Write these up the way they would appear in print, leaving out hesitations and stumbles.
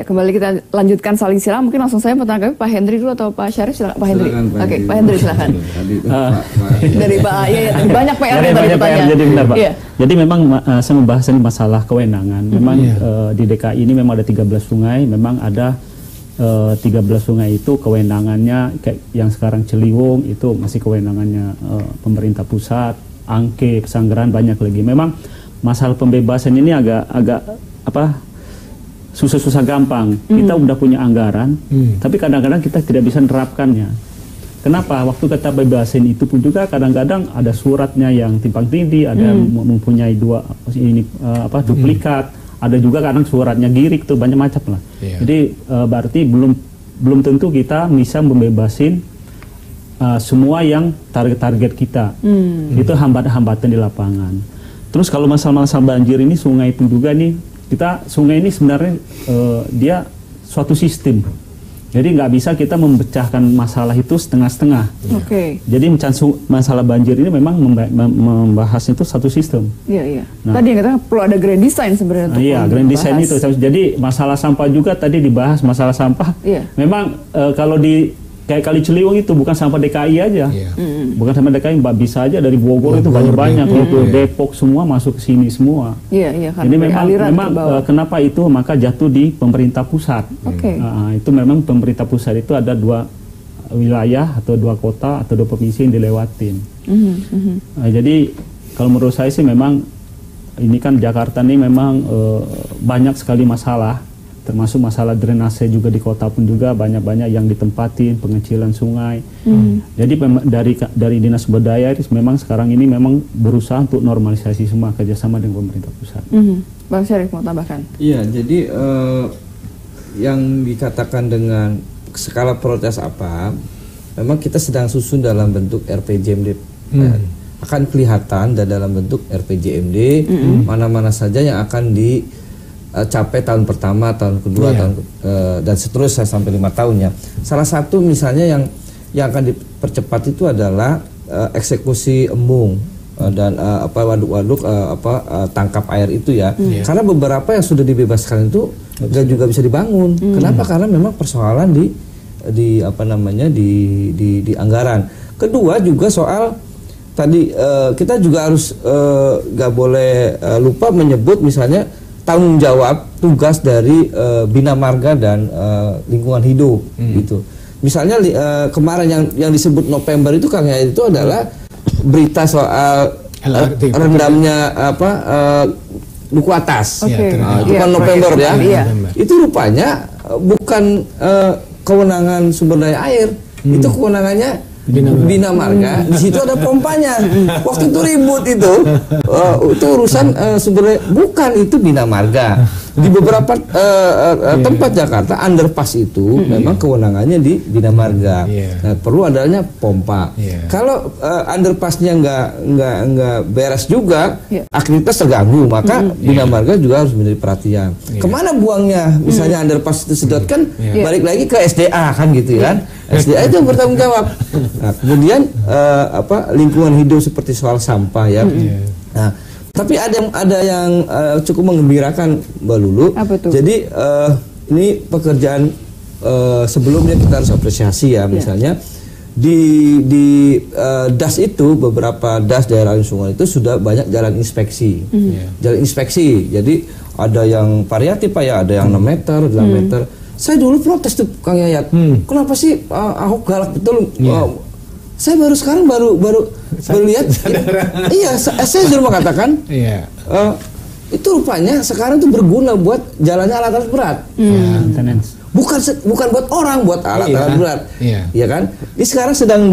kembali kita lanjutkan saling silang. Mungkin langsung saya mau tanggapi Pak Hendri dulu atau Pak Syarif. Silakan Pak Hendri. Oke, Pak Hendri silakan. Dari Pak banyak PR tadi pertanyaan. Jadi benar Pak. Jadi memang saya membahas ini masalah kewenangan. Memang di DKI ini memang ada 13 sungai. Memang ada 13 sungai itu kewenangannya kayak yang sekarang Ciliwung itu masih kewenangannya pemerintah pusat, Angke, Pesanggerahan banyak lagi. Memang masalah pembebasan ini agak susah-susah gampang. Kita udah punya anggaran, tapi kadang-kadang kita tidak bisa menerapkannya. Kenapa? Waktu kita bebasin itu pun juga kadang-kadang ada suratnya yang timpang tindih, ada yang mempunyai duplikat, ada juga kadang suratnya girik tuh banyak macam lah. Jadi berarti belum tentu kita bisa membebasin semua yang target-target kita. Itu hambatan di lapangan. Terus kalau masalah-masalah banjir ini sungai pun juga nih, sungai ini sebenarnya dia suatu sistem. Jadi nggak bisa kita memecahkan masalah itu setengah-setengah. Jadi masalah banjir ini memang membahas itu satu sistem. Nah, tadi yang katakan perlu ada grand design sebenarnya. Iya, grand design itu. Jadi masalah sampah juga tadi dibahas masalah sampah. Memang kalau kayak Kali Ciliwung itu bukan sampah DKI aja, bukan sampah DKI, bisa aja dari Bogor itu banyak, kalau Depok semua masuk ke sini semua. Jadi memang kenapa itu maka jatuh di pemerintah pusat. Itu memang pemerintah pusat itu ada 2 wilayah atau 2 kota atau 2 provinsi yang dilewatin. Jadi kalau menurut saya sih memang ini kan Jakarta ini memang banyak sekali masalah. Termasuk masalah drainase juga di kota pun juga banyak-banyak yang ditempatin, pengecilan sungai. Jadi dari Dinas Sumber Daya memang sekarang ini memang berusaha untuk normalisasi semua kerjasama dengan pemerintah pusat. Bang Syarif mau tambahkan? Iya, jadi yang dikatakan dengan skala prioritas apa, memang kita sedang susun dalam bentuk RPJMD. Akan kelihatan dan dalam bentuk RPJMD mana-mana saja yang akan capai tahun pertama, tahun kedua, dan seterusnya sampai 5 tahun ya. Salah satu misalnya yang akan dipercepat itu adalah eksekusi embung dan waduk-waduk tangkap air itu ya. Karena beberapa yang sudah dibebaskan itu nggak juga bisa dibangun. Kenapa? Karena memang persoalan di anggaran. Kedua juga soal tadi kita juga harus nggak boleh lupa menyebut misalnya tanggung jawab tugas dari Bina Marga dan lingkungan hidup gitu. Misalnya kemarin yang disebut November itu Kang Yayat itu adalah berita soal rendamnya Duku Atas. Itu kan November ya. Itu rupanya bukan kewenangan sumber daya air, itu kewenangannya Bina Marga. Di situ ada pompanya. Waktu itu ribut itu urusan sumber bukan itu Bina Marga. Di beberapa tempat Jakarta underpass itu memang kewenangannya di Bina Marga. Nah, perlu adanya pompa. Kalau underpassnya nggak beres juga, aktivitas terganggu, maka Bina Marga juga harus menjadi perhatian. Kemana buangnya? Misalnya underpass itu sedot kan balik lagi ke SDA kan gitu kan. SDA itu yang bertanggung jawab. Nah, kemudian lingkungan hidup seperti soal sampah ya. Nah, tapi ada yang cukup menggembirakan Mbak Lulu. Jadi ini pekerjaan sebelumnya kita harus apresiasi ya. Misalnya di DAS itu beberapa DAS daerah sungai itu sudah banyak jalan inspeksi. Jalan inspeksi. Jadi ada yang variatif Pak ya, ada yang 6 meter, 8 meter. Saya dulu protes tuh Kang Yayat. Kenapa sih Ahok galak betul? Saya baru sekarang baru lihat. Iya, saya sudah mengatakan. Itu rupanya sekarang tuh berguna buat jalannya alat-alat berat. Bukan buat orang, buat alat-alat berat. Iya kan? Ini sekarang sedang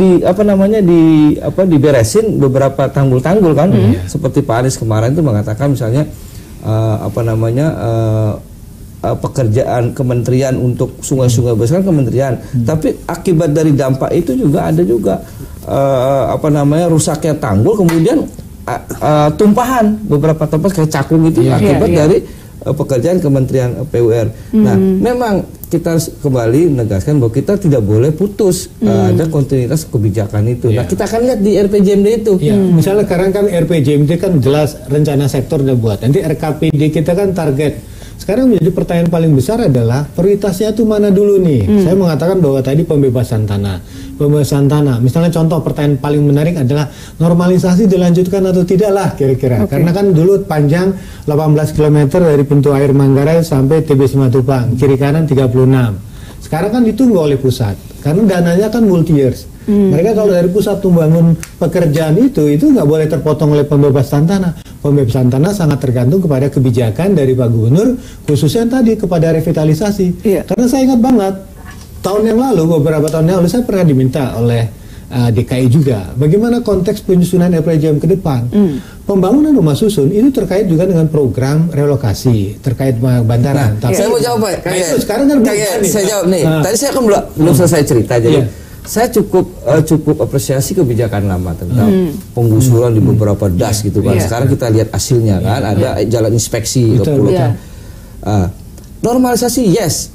diberesin beberapa tanggul-tanggul kan. Seperti Pak Anies kemarin itu mengatakan misalnya pekerjaan kementerian untuk sungai-sungai besar kementerian, tapi akibat dari dampak itu juga ada juga rusaknya tanggul, kemudian tumpahan beberapa tempat kayak Cakung itu akibat dari pekerjaan Kementerian PUR. Nah, memang kita harus kembali menegaskan bahwa kita tidak boleh putus ada kontinuitas kebijakan itu. Nah, kita akan lihat di RPJMD itu. Misalnya sekarang kan RPJMD kan jelas rencana sektor udah buat. Nanti RKPD kita kan target Sekarang menjadi pertanyaan paling besar adalah prioritasnya itu mana dulu nih? Saya mengatakan bahwa tadi pembebasan tanah. Pembebasan tanah, misalnya contoh pertanyaan paling menarik adalah normalisasi dilanjutkan atau tidak lah kira-kira. Karena kan dulu panjang 18 km dari pintu air Manggarai sampai TB Simatupang, kiri kanan 36. Sekarang kan ditunggu oleh pusat, karena dananya kan multi years. Mereka kalau dari pusat membangun pekerjaan itu nggak boleh terpotong oleh pembebasan tanah. Pembebasan tanah sangat tergantung kepada kebijakan dari Pak Gubernur, khususnya tadi kepada revitalisasi. Karena saya ingat banget, beberapa tahun yang lalu saya pernah diminta oleh DKI juga, bagaimana konteks penyusunan RPJM ke depan. Pembangunan rumah susun itu terkait juga dengan program relokasi terkait bantaran. Saya mau jawab Pak. Sekarang kan saya jawab nih. Tadi saya kan belum selesai cerita jadi. Saya cukup apresiasi kebijakan lama tentang penggusuran di beberapa das gitu kan. Sekarang kita lihat hasilnya kan, ada jalan inspeksi ke pulau. Normalisasi yes,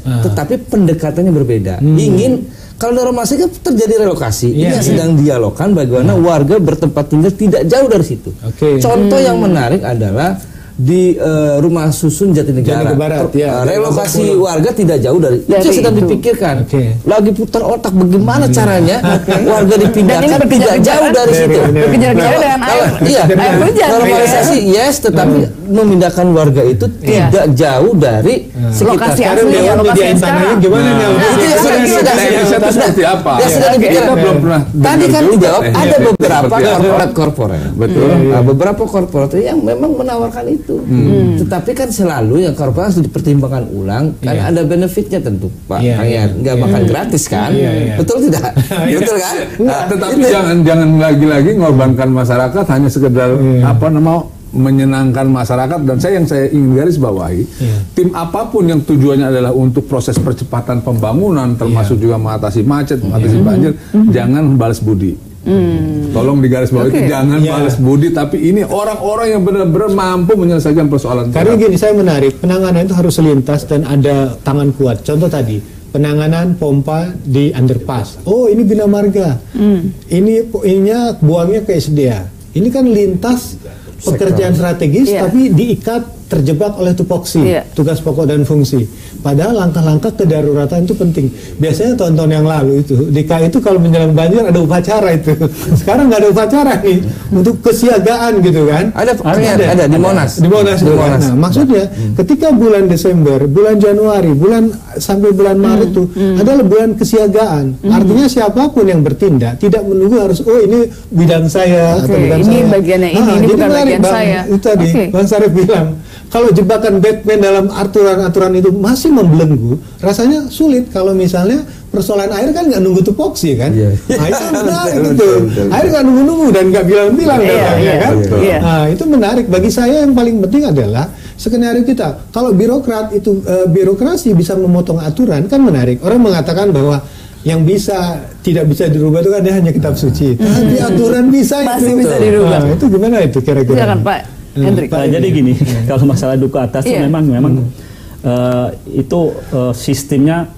tetapi pendekatannya berbeda. Kalau normalisasi kan terjadi relokasi, ini yang sedang dialogkan bagaimana warga bertempat tinggal tidak jauh dari situ. Contoh yang menarik adalah di rumah susun Jatinegara, relokasi warga tidak jauh dari itu sedang dipikirkan. Lagi putar otak bagaimana caranya warga dipindahkan tidak jauh dari situ. Berkejar-kejar dengan air hujan. Normalisasi yes, tetapi memindahkan warga itu tidak jauh dari lokasi asli ya, lokasi sekarang. Gimana sudah seperti apa? Ya sudah dipikirkan. Tadi kan dijawab ada beberapa korporat. Betul. Beberapa korporat yang memang menawarkan itu. Tetapi kan selalu yang korporat harus dipertimbangkan ulang, kan ada benefitnya tentu Pak Kang, nggak makan gratis kan, betul tidak? Betul kan? Tetapi jangan lagi-lagi mengorbankan masyarakat hanya sekedar menyenangkan masyarakat. Dan yang saya ingin garis bawahi, tim apapun yang tujuannya adalah untuk proses percepatan pembangunan, termasuk juga mengatasi macet, mengatasi banjir, jangan balas budi. Tolong digarisbawahi itu jangan balas budi, tapi ini orang-orang yang benar-benar mampu menyelesaikan persoalan. Karena gini, saya menarik, penanganan itu harus selintas dan ada tangan kuat. Contoh tadi, penanganan pompa di underpass. Oh, ini Bina Marga. Ininya buangnya ke SDA. Ini kan lintas pekerjaan strategis, tapi diikat terjebak oleh tupoksi, tugas pokok dan fungsi. Padahal langkah-langkah kedaruratan itu penting. Biasanya tahun-tahun yang lalu itu DKI itu kalau menjelang banjir ada upacara itu. Sekarang nggak ada upacara nih untuk kesiagaan gitu kan? Ada di Monas. Di Monas. Nah, maksudnya ketika bulan Desember, bulan Januari, sampai bulan Maret itu adalah bulan kesiagaan. Artinya siapapun yang bertindak tidak menunggu harus ini bidang saya atau bidang ini saya. Bagiannya ini bukan bagian saya. Itu tadi Bang Syarif bilang, kalau jebakan Batman dalam aturan-aturan itu masih membelenggu, rasanya sulit. Kalau misalnya persoalan air kan nggak nunggu tupoksi kan, nah itu menarik gitu. Air nggak nunggu-nunggu dan nggak bilang-bilang kan. Nah itu menarik. Bagi saya yang paling penting adalah skenario kita. Kalau birokrat itu birokrasi bisa memotong aturan kan menarik. Orang mengatakan bahwa yang tidak bisa dirubah itu kan hanya kitab suci. Tapi aturan masih bisa dirubah. Nah, itu gimana itu kira-kira? Silakan Pak Hendrik. Jadi gini, kalau masalah duku atas itu memang itu sistemnya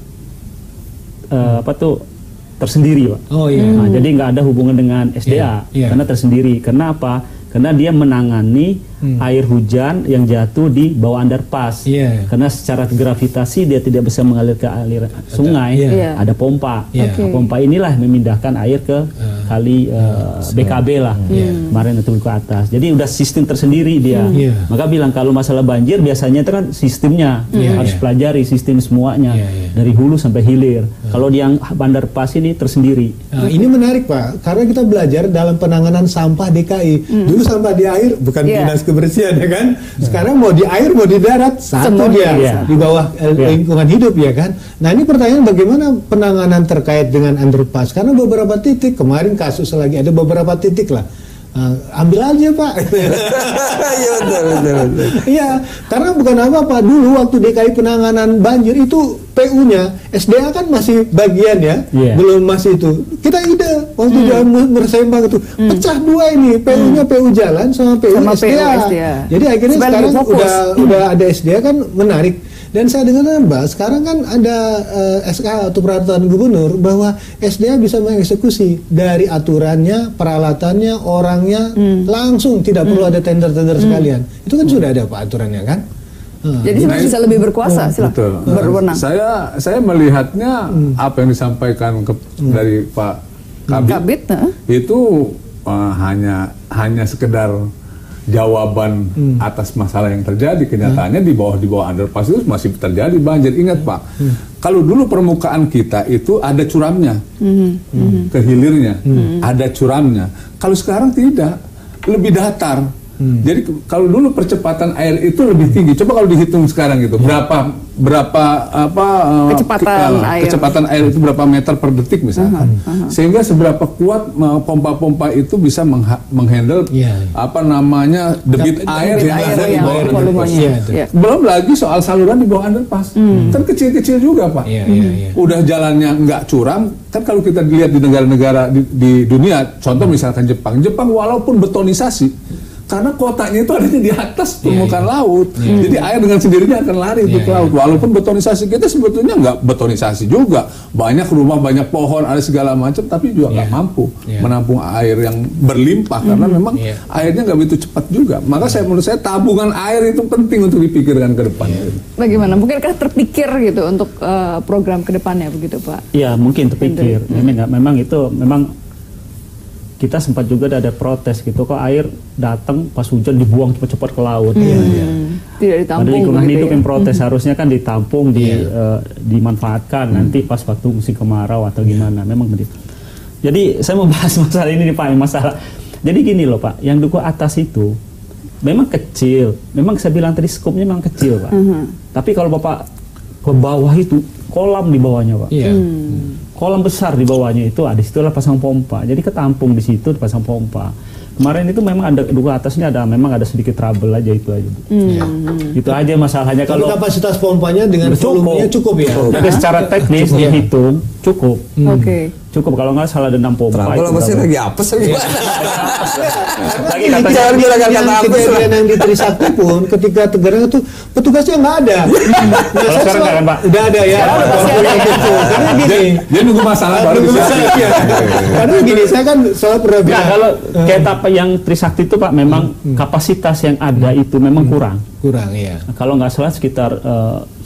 tersendiri Pak. Nah, jadi nggak ada hubungan dengan SDA karena tersendiri. Karena apa? Karena dia menangani air hujan yang jatuh di bawah underpass. Karena secara gravitasi dia tidak bisa mengalir ke aliran sungai. Ada pompa. Pompa inilah memindahkan air ke kali BKB lah. Kemarin itu ke atas. Jadi udah sistem tersendiri dia. Maka bilang kalau masalah banjir biasanya itu kan sistemnya harus pelajari sistem semuanya dari hulu sampai hilir. Kalau yang underpass ini tersendiri. Ini menarik Pak, karena kita belajar dalam penanganan sampah DKI. Dulu sampah di air bukan dinas kebersihan ya kan. Sekarang mau di air mau di darat satu dia di bawah lingkungan hidup ya kan. Nah ini pertanyaan bagaimana penanganan terkait dengan underpass, karena beberapa titik kemarin kasus lagi ada beberapa titik lah. Ambil aja Pak. Iya betul. Iya, karena bukan apa-apa. Dulu waktu DKI penanganan banjir itu PU-nya SDA kan masih bagian ya, belum masih itu. Kita ide waktu dia bersembang itu pecah dua ini, PU-nya PU jalan sama PU SDA. Jadi akhirnya sekarang udah ada SDA kan menarik. Dan saya dengar Mbak, sekarang kan ada SK atau peraturan gubernur bahwa SDA bisa mengeksekusi dari aturannya, peralatannya, orangnya langsung, tidak perlu ada tender-tender sekalian. Itu kan sudah ada Pak aturannya kan? Jadi sebenarnya bisa lebih berkuasa, silakan berwenang. Saya melihatnya apa yang disampaikan dari Pak Kabit itu hanya sekedar jawaban atas masalah yang terjadi. Kenyataannya di bawah underpass itu masih terjadi banjir. Ingat Pak, kalau dulu permukaan kita itu ada curamnya, ke hilirnya ada curamnya. Kalau sekarang tidak, lebih datar. Jadi kalau dulu percepatan air itu lebih tinggi. Coba kalau dihitung sekarang gitu, berapa kecepatan air itu berapa meter per detik misalkan. Sehingga seberapa kuat pompa-pompa itu bisa menghandle debit air yang ada di bawah underpass. Belum lagi soal saluran di bawah underpass. Kan kecil-kecil juga Pak. Udah jalannya nggak curam. Kan kalau kita lihat di negara-negara di dunia, contoh misalkan Jepang walaupun betonisasi, karena kotanya itu adanya di atas permukaan laut, jadi air dengan sendirinya akan lari ke laut. Walaupun betonisasi kita sebetulnya nggak betonisasi juga, banyak rumah, banyak pohon, ada segala macam, tapi juga nggak mampu menampung air yang berlimpah karena memang airnya nggak begitu cepat juga. Maka menurut saya tabungan air itu penting untuk dipikirkan ke depan. Bagaimana? Mungkinkah terpikir gitu untuk program ke depannya begitu Pak? Ya mungkin terpikir. Memang kita sempat juga ada protes gitu, kok air datang pas hujan dibuang cepat-cepat ke laut. Tidak ditampung. Ada lingkungan hidup yang protes, harusnya kan ditampung, dimanfaatkan nanti pas waktu musim kemarau atau gimana. Memang begitu. Jadi saya mau bahas masalah ini nih Pak, masalah. Jadi gini loh Pak, yang duku atas itu memang kecil. Memang saya bilang tadi skopnya memang kecil Pak. Tapi kalau Bapak ke bawah itu kolam di bawahnya Pak. Kolam besar di bawahnya itu, di situ pasang pompa. Jadi ketampung di situ dipasang pompa. Kemarin itu memang ada duku atasnya memang ada sedikit trouble aja itu aja. Itu aja masalahnya. Kalau kapasitas pompanya dengan volumenya cukup ya. Tapi secara teknis dihitung cukup. Cukup kalau nggak salah ada 6 pompa. Kalau masih lagi apa sih? Lagi jangan gunakan kata apa. Kejadian yang di Trisakti pun ketika Tegarang itu petugasnya nggak ada. Kalau sekarang kan Pak? Udah ada ya. Karena gini. Dia nunggu masalah baru bisa. Karena gini, saya kan soal pernah bilang. Kalau kayak apa yang Trisakti itu Pak, memang kapasitas yang ada itu memang kurang. Kurang ya. Kalau nggak salah sekitar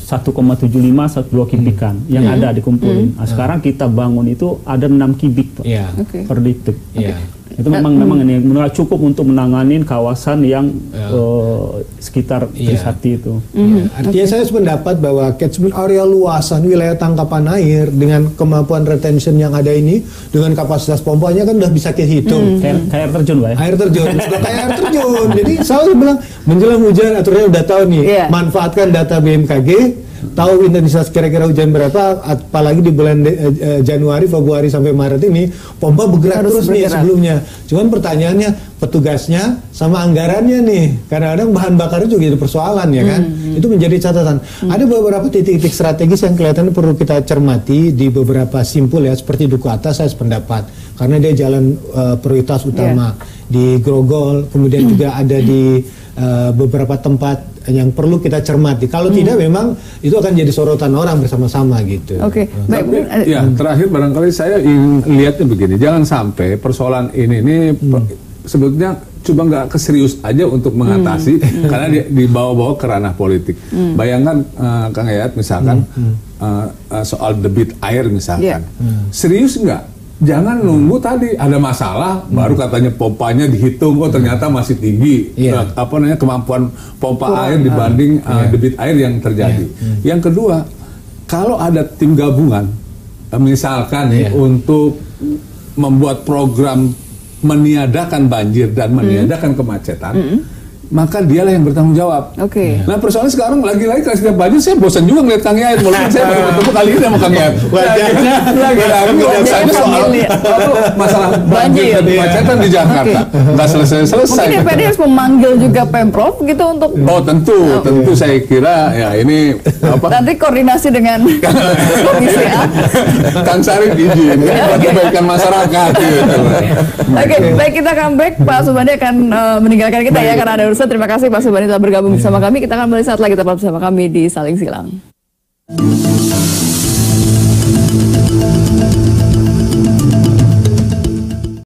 1,75 1,2 kubikan yang ada dikumpulin. Nah, sekarang kita bangun itu ada 6 kubik Pak, per detik. Itu memang ini cukup untuk menanganin kawasan yang sekitar Trisakti itu. Artinya saya sependapat bahwa catchment area luasan wilayah tangkapan air dengan kemampuan retention yang ada ini, dengan kapasitas pompanya kan udah bisa dihitung. Kayak air terjun Pak ya? Air terjun, sudah kayak air terjun. Jadi saya bilang menjelang hujan aturannya udah tahu nih, manfaatkan data BMKG, tahu intensitas kira-kira hujan berapa, apalagi di bulan Januari, Februari sampai Maret ini pompa bergerak terus nih sebelumnya. Cuman pertanyaannya petugasnya sama anggarannya nih, kadang-kadang bahan bakarnya juga jadi persoalan ya kan. Itu menjadi catatan. Ada beberapa titik-titik strategis yang kelihatannya perlu kita cermati di beberapa simpul ya, seperti duku atas saya sependapat karena dia jalan prioritas utama di Grogol, kemudian juga ada di beberapa tempat yang perlu kita cermati. Kalau tidak memang itu akan jadi sorotan orang bersama-sama gitu. Terakhir barangkali saya ingin lihatnya begini, jangan sampai persoalan ini sebetulnya coba nggak keserius aja untuk mengatasi karena dibawa-bawa ke ranah politik. Bayangkan Kang Yayat misalkan soal debit air misalkan, serius nggak? Jangan nunggu tadi ada masalah baru katanya pompanya dihitung, ternyata masih tinggi kemampuan pompa air dibanding debit air yang terjadi. Yang kedua, kalau ada tim gabungan misalkan untuk membuat program meniadakan banjir dan meniadakan kemacetan, maka dialah yang bertanggung jawab. Nah persoalannya sekarang lagi-lagi kalau setiap banjir saya bosan juga ngeliat Kang Yayat, walaupun saya baru ketemu kali ini sama Kang Yayat. Lagi-lagi masalah banjir dan kemacetan di Jakarta nggak selesai-selesai. Mungkin DPD harus memanggil juga Pemprov gitu untuk. Tentu saya kira ya ini nanti koordinasi dengan komisi A. Kang Sarif izin buat kebaikan masyarakat. Baik, kita comeback. Pak Subandi akan meninggalkan kita ya karena ada urusan. Terima kasih Pak Subandi telah bergabung bersama kami. Kita akan kembali saat lagi tetap bersama kami di Saling Silang.